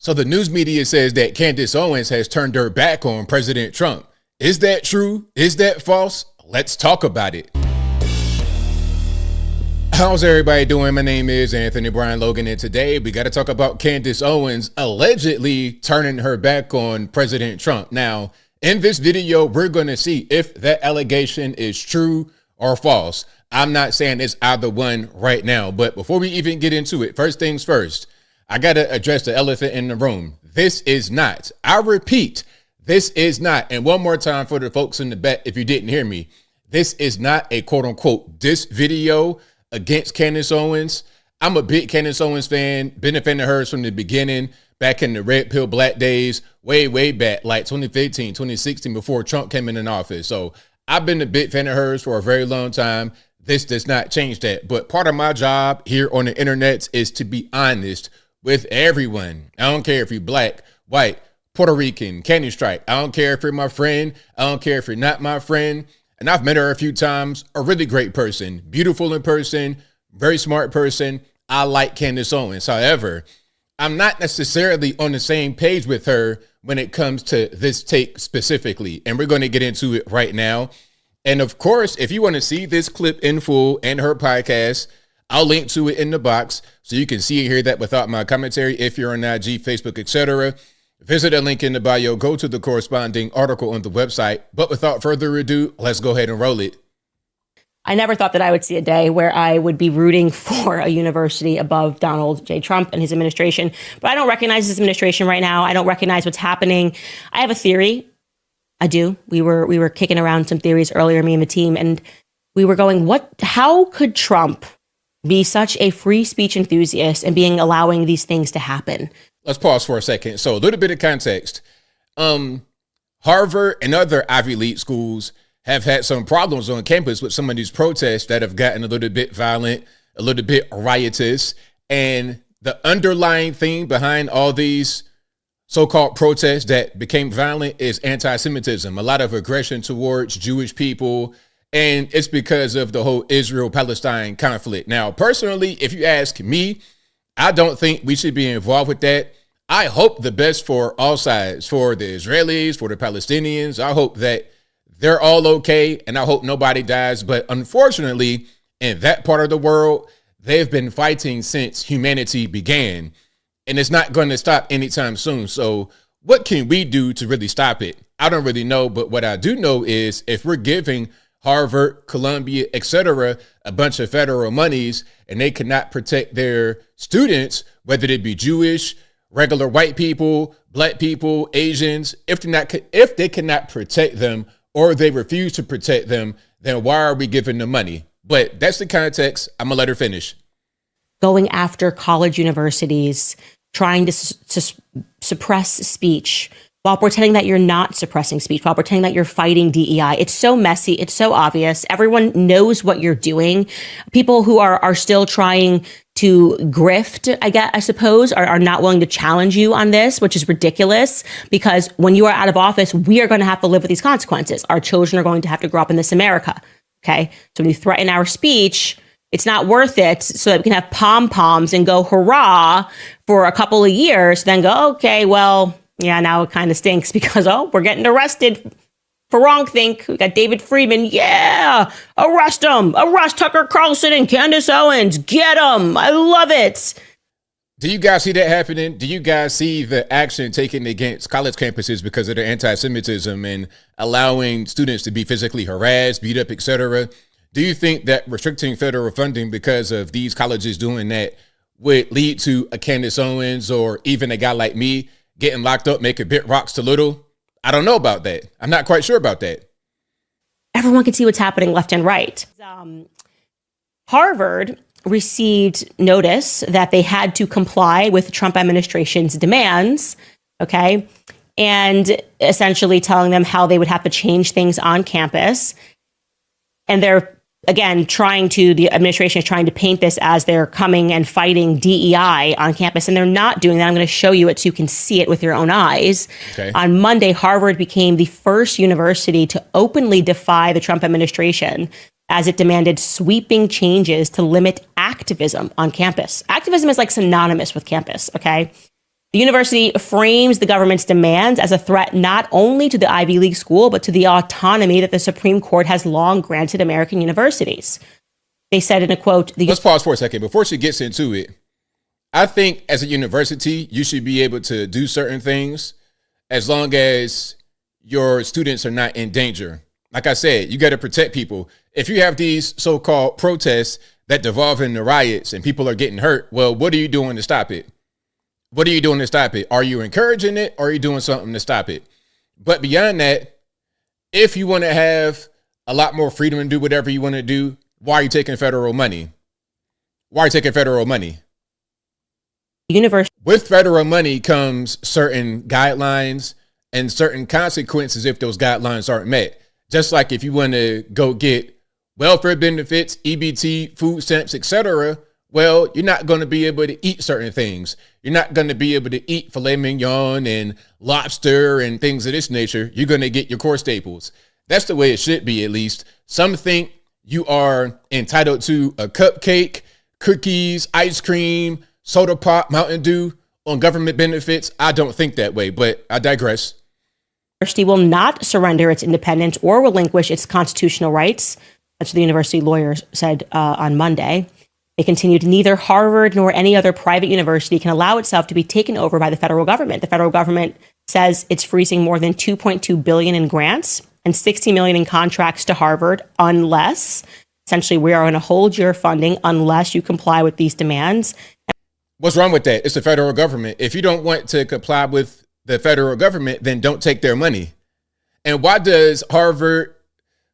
So the news media says that Candace Owens has turned her back on President Trump. Is that true? Is that false? Let's talk about it. How's everybody doing? My name is Anthony Brian Logan, and today we got to talk about Candace Owens allegedly turning her back on President Trump. Now, in this video, we're going to see if that allegation is true or false. I'm not saying it's either one right now, but before we even get into it, first things first, I got to address the elephant in the room. This is not, I repeat, this is not, and one more time for the folks in the back, if you didn't hear me, this is not a quote unquote diss video against Candace Owens. I'm a big Candace Owens fan, been a fan of hers from the beginning, back in the red pill black days, way back, like 2015, 2016, before Trump came in office. So I've been a big fan of hers for a very long time. This does not change that. But part of my job here on the internet is to be honest with everyone. I don't care if you're black, white, Puerto Rican, Candy Strike. I don't care if you're my friend. I don't care if you're not my friend. And I've met her a few times. A really great person, beautiful in person, very smart person. I like Candace Owens. However, I'm not necessarily on the same page with her when it comes to this take specifically. And we're going to get into it right now. And of course, if you want to see this clip in full and her podcast, I'll link to it in the box so you can see and hear that without my commentary. If you're on IG, Facebook, etc., visit a link in the bio, go to the corresponding article on the website. But without further ado, let's go ahead and roll it. I never thought that I would see a day where I would be rooting for a university above Donald J. Trump and his administration. But I don't recognize his administration right now. I don't recognize what's happening. I have a theory. I do. We were kicking around some theories earlier, me and the team, and we were going, how could Trump be such a free speech enthusiast and allowing these things to happen? Let's pause for a second. So a little bit of context. Harvard and other Ivy League schools have had some problems on campus with some of these protests that have gotten a little bit violent, a little bit riotous. And the underlying theme behind all these so-called protests that became violent is anti-Semitism, a lot of aggression towards Jewish people. And it's because of the whole Israel-Palestine conflict. Now, personally, if you ask me, I don't think we should be involved with that. I hope the best for all sides, for the Israelis, for the Palestinians. I hope that they're all okay, and I hope nobody dies. But unfortunately, in that part of the world, they've been fighting since humanity began, and it's not going to stop anytime soon. So what can we do to really stop it? I don't really know, but what I do know is if we're giving Harvard, Columbia, etc., a bunch of federal monies, and they cannot protect their students, whether they be Jewish, regular white people, black people, Asians, if they cannot protect them or they refuse to protect them, then why are we giving them money? But that's the context. I'm gonna let her finish. Going after college universities, trying to suppress speech, while pretending that you're not suppressing speech, while pretending that you're fighting DEI. It's so messy. It's so obvious. Everyone knows what you're doing. People who are still trying to grift, I suppose, are not willing to challenge you on this, which is ridiculous, because when you are out of office, we are going to have to live with these consequences. Our children are going to have to grow up in this America. Okay. So when you threaten our speech, it's not worth it so that we can have pom-poms and go hurrah for a couple of years, then go, okay, well, yeah, now it kind of stinks because, we're getting arrested for wrongthink. We got David Friedman. Yeah, arrest him. Arrest Tucker Carlson and Candace Owens. Get them. I love it. Do you guys see that happening? Do you guys see the action taken against college campuses because of their anti-Semitism and allowing students to be physically harassed, beat up, etc.? Do you think that restricting federal funding because of these colleges doing that would lead to a Candace Owens or even a guy like me getting locked up, making big rocks to little? I don't know about that. I'm not quite sure about that. Everyone can see what's happening left and right. Harvard received notice that they had to comply with the Trump administration's demands, okay, and essentially telling them how they would have to change things on campus. And they're again, the administration is trying to paint this as they're coming and fighting DEI on campus, and they're not doing that. I'm going to show you it so you can see it with your own eyes. Okay. On Monday, Harvard became the first university to openly defy the Trump administration as it demanded sweeping changes to limit activism on campus. Activism is like synonymous with campus, okay? The university frames the government's demands as a threat not only to the Ivy League school, but to the autonomy that the Supreme Court has long granted American universities. They said in a quote, let's pause for a second before she gets into it. I think as a university, you should be able to do certain things as long as your students are not in danger. Like I said, you got to protect people. If you have these so-called protests that devolve into riots and people are getting hurt, well, what are you doing to stop it? What are you doing to stop it? Are you encouraging it, or are you doing something to stop it? But beyond that, if you want to have a lot more freedom and do whatever you want to do, why are you taking federal money? Why are you taking federal money? With federal money comes certain guidelines and certain consequences if those guidelines aren't met. Just like if you want to go get welfare benefits, EBT, food stamps, etc., well, you're not going to be able to eat certain things. You're not going to be able to eat filet mignon and lobster and things of this nature. You're going to get your core staples. That's the way it should be, at least. Some think you are entitled to a cupcake, cookies, ice cream, soda pop, Mountain Dew on government benefits. I don't think that way, but I digress. The university will not surrender its independence or relinquish its constitutional rights. That's what the university lawyers said on Monday. They continued, neither Harvard nor any other private university can allow itself to be taken over by the federal government. The federal government says it's freezing more than $2.2 billion in grants and $60 million in contracts to Harvard unless, essentially, we are going to hold your funding unless you comply with these demands. What's wrong with that? It's the federal government. If you don't want to comply with the federal government, then don't take their money. And why does Harvard,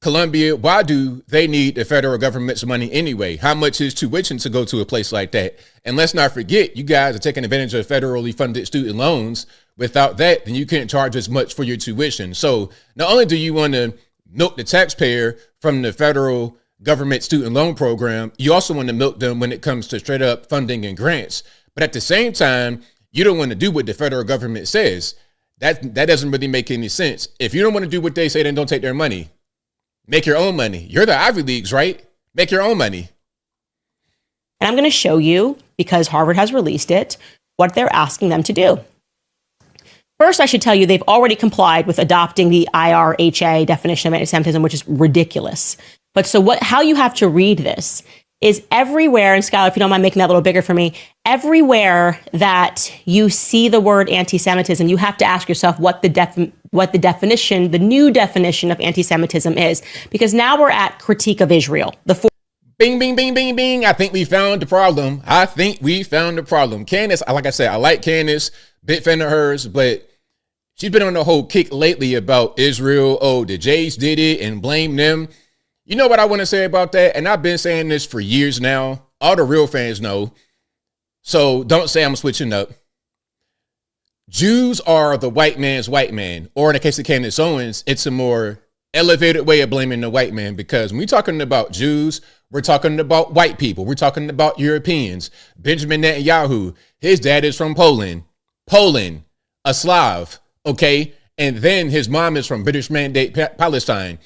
Columbia, why do they need the federal government's money anyway? How much is tuition to go to a place like that? And let's not forget, you guys are taking advantage of federally funded student loans. Without that, then you can't charge as much for your tuition. So not only do you want to milk the taxpayer from the federal government student loan program, you also want to milk them when it comes to straight up funding and grants. But at the same time, you don't want to do what the federal government says. That doesn't really make any sense. If you don't want to do what they say, then don't take their money. Make your own money. You're the Ivy Leagues, right? Make your own money. And I'm going to show you, because Harvard has released it, what they're asking them to do. First, I should tell you they've already complied with adopting the IRHA definition of anti-Semitism, which is ridiculous. But so how you have to read this is everywhere, and Skylar, if you don't mind making that a little bigger for me, everywhere that you see the word anti-Semitism, you have to ask yourself what the definition, the new definition of anti-Semitism is, because now we're at critique of Israel. Bing, bing, bing, bing, bing. I think we found the problem. Candace, like I said, I like Candace, big fan of hers, but she's been on the whole kick lately about Israel. Oh, the Jays did it and blame them. You know what I want to say about that? And I've been saying this for years now. All the real fans know. So don't say I'm switching up. Jews are the white man's white man. Or in the case of Candace Owens, it's a more elevated way of blaming the white man, because when we're talking about Jews, we're talking about white people. We're talking about Europeans. Benjamin Netanyahu, his dad is from Poland, a Slav, okay? And then his mom is from British Mandate Palestine.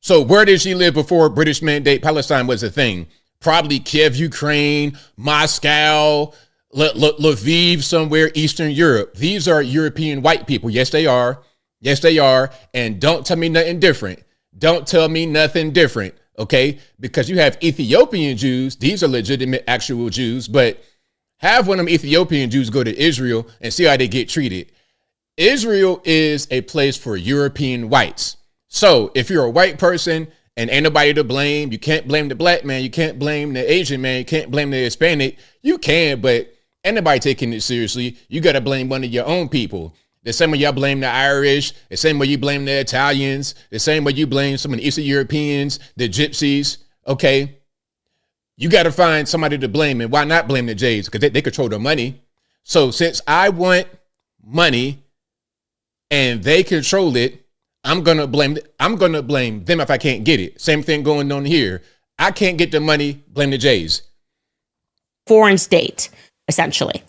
So where did she live before British Mandate Palestine was a thing? Probably Kiev, Ukraine, Moscow, Lviv, somewhere Eastern Europe. These are European white people. Yes, they are. Yes, they are. And don't tell me nothing different. Don't tell me nothing different, okay? Because you have Ethiopian Jews. These are legitimate, actual Jews. But have one of them Ethiopian Jews go to Israel and see how they get treated. Israel is a place for European whites. So if you're a white person and ain't nobody to blame, you can't blame the black man, you can't blame the Asian man, you can't blame the Hispanic. You can, but ain't nobody taking it seriously. You got to blame one of your own people. The same way y'all blame the Irish, the same way you blame the Italians, the same way you blame some of the Eastern Europeans, the Gypsies, okay? You got to find somebody to blame, and why not blame the Jays? Because they control the money. So since I want money and they control it, I'm gonna blame them if I can't get it. Same thing going on here. I can't get the money, blame the Jays. Foreign state, essentially.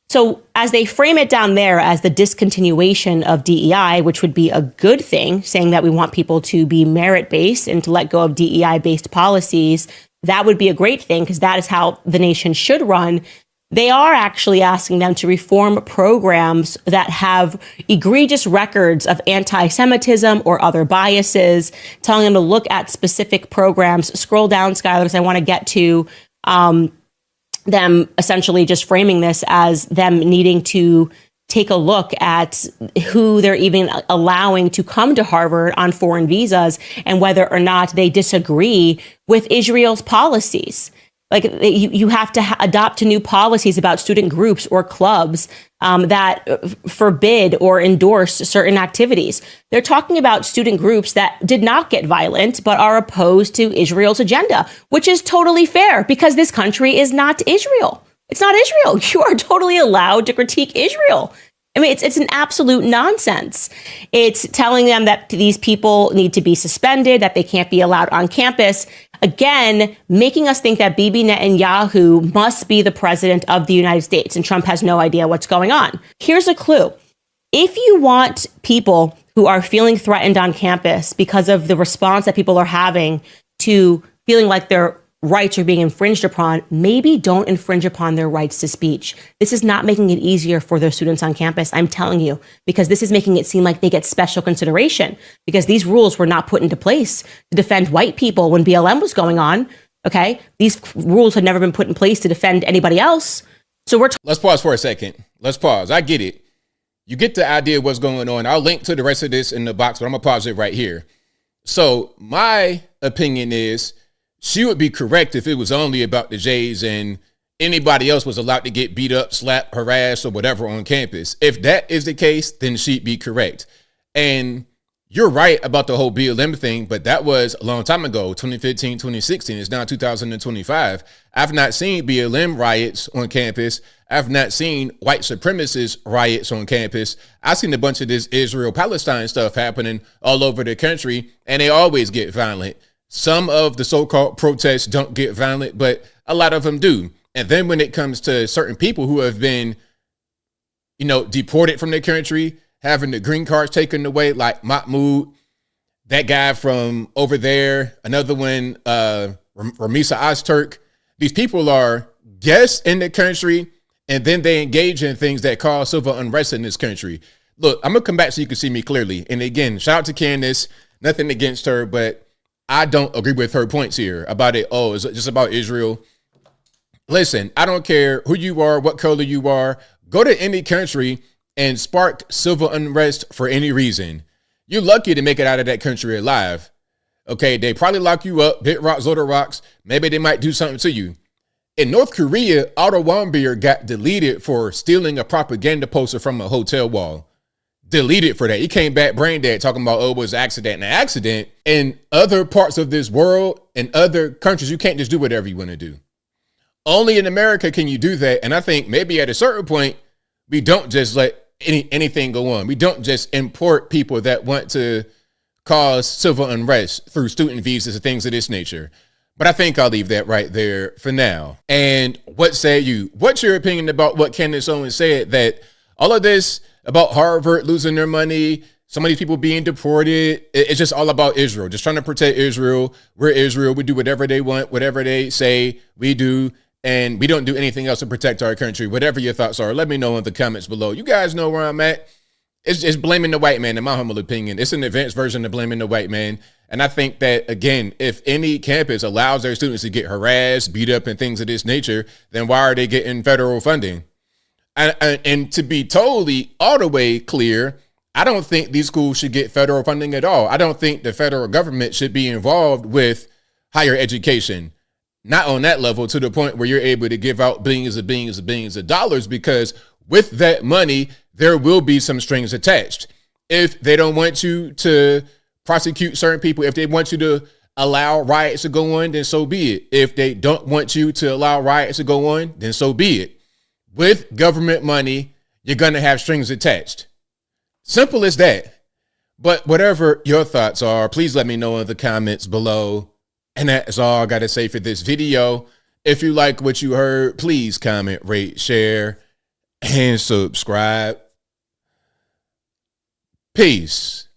So as they frame it down there as the discontinuation of DEI, which would be a good thing, saying that we want people to be merit-based and to let go of DEI-based policies, that would be a great thing, because that is how the nation should run. they are actually asking them to reform programs that have egregious records of anti-Semitism or other biases, telling them to look at specific programs. Scroll down, Skylar, because I want to get to them essentially just framing this as them needing to take a look at who they're even allowing to come to Harvard on foreign visas and whether or not they disagree with Israel's policies. Like you have to adopt new policies about student groups or clubs that forbid or endorse certain activities. They're talking about student groups that did not get violent, but are opposed to Israel's agenda, which is totally fair because this country is not Israel. It's not Israel. You are totally allowed to critique Israel. I mean, it's an absolute nonsense. It's telling them that these people need to be suspended, that they can't be allowed on campus. Again, making us think that Bibi Netanyahu must be the president of the United States and Trump has no idea what's going on. Here's a clue. If you want people who are feeling threatened on campus because of the response that people are having to feeling like their rights are being infringed upon, maybe don't infringe upon their rights to speech. This is not making it easier for their students on campus, I'm telling you, because this is making it seem like they get special consideration because these rules were not put into place to defend white people when BLM was going on. Okay. These rules had never been put in place to defend anybody else. So let's pause for a second. Let's pause. I get it. You get the idea of what's going on. I'll link to the rest of this in the box, but I'm gonna pause it right here. So my opinion is, she would be correct if it was only about the Jays and anybody else was allowed to get beat up, slapped, harassed, or whatever on campus. If that is the case, then she'd be correct. And you're right about the whole BLM thing, but that was a long time ago, 2015, 2016. It's now 2025. I've not seen BLM riots on campus. I've not seen white supremacist riots on campus. I've seen a bunch of this Israel-Palestine stuff happening all over the country, and they always get violent. Some of the so-called protests don't get violent, but a lot of them do. And then when it comes to certain people who have been, deported from their country, having the green cards taken away, like Mahmoud, that guy from over there, another one, Ramisa Ozturk. These people are guests in the country, and then they engage in things that cause civil unrest in this country. Look, I'm going to come back so you can see me clearly. And again, shout out to Candace, nothing against her, but I don't agree with her points here about it. Oh, it's just about Israel. Listen, I don't care who you are, what color you are. Go to any country and spark civil unrest for any reason. You're lucky to make it out of that country alive. Okay, they probably lock you up, hit rocks, load of rocks. Maybe they might do something to you. In North Korea, Otto Warmbier got deleted for stealing a propaganda poster from a hotel wall. Deleted for that. He came back brain dead talking about, it was an accident. An accident in other parts of this world and other countries, you can't just do whatever you want to do. Only in America can you do that. And I think maybe at a certain point, we don't just let anything go on. We don't just import people that want to cause civil unrest through student visas and things of this nature. But I think I'll leave that right there for now. And what say you? What's your opinion about what Candace Owens said, that all of this about Harvard losing their money, some of these people being deported, it's just all about Israel, just trying to protect Israel. We're Israel. We do whatever they want, whatever they say, we do. And we don't do anything else to protect our country. Whatever your thoughts are, let me know in the comments below. You guys know where I'm at. It's blaming the white man, in my humble opinion. It's an advanced version of blaming the white man. And I think that, again, if any campus allows their students to get harassed, beat up, and things of this nature, then why are they getting federal funding? And to be totally all the way clear, I don't think these schools should get federal funding at all. I don't think the federal government should be involved with higher education. Not on that level, to the point where you're able to give out billions of dollars, because with that money, there will be some strings attached. If they don't want you to prosecute certain people, if they want you to allow riots to go on, then so be it. If they don't want you to allow riots to go on, then so be it. With government money, you're going to have strings attached. Simple as that. But whatever your thoughts are, please let me know in the comments below. And that's all I got to say for this video. If you like what you heard, please comment, rate, share, and subscribe. Peace.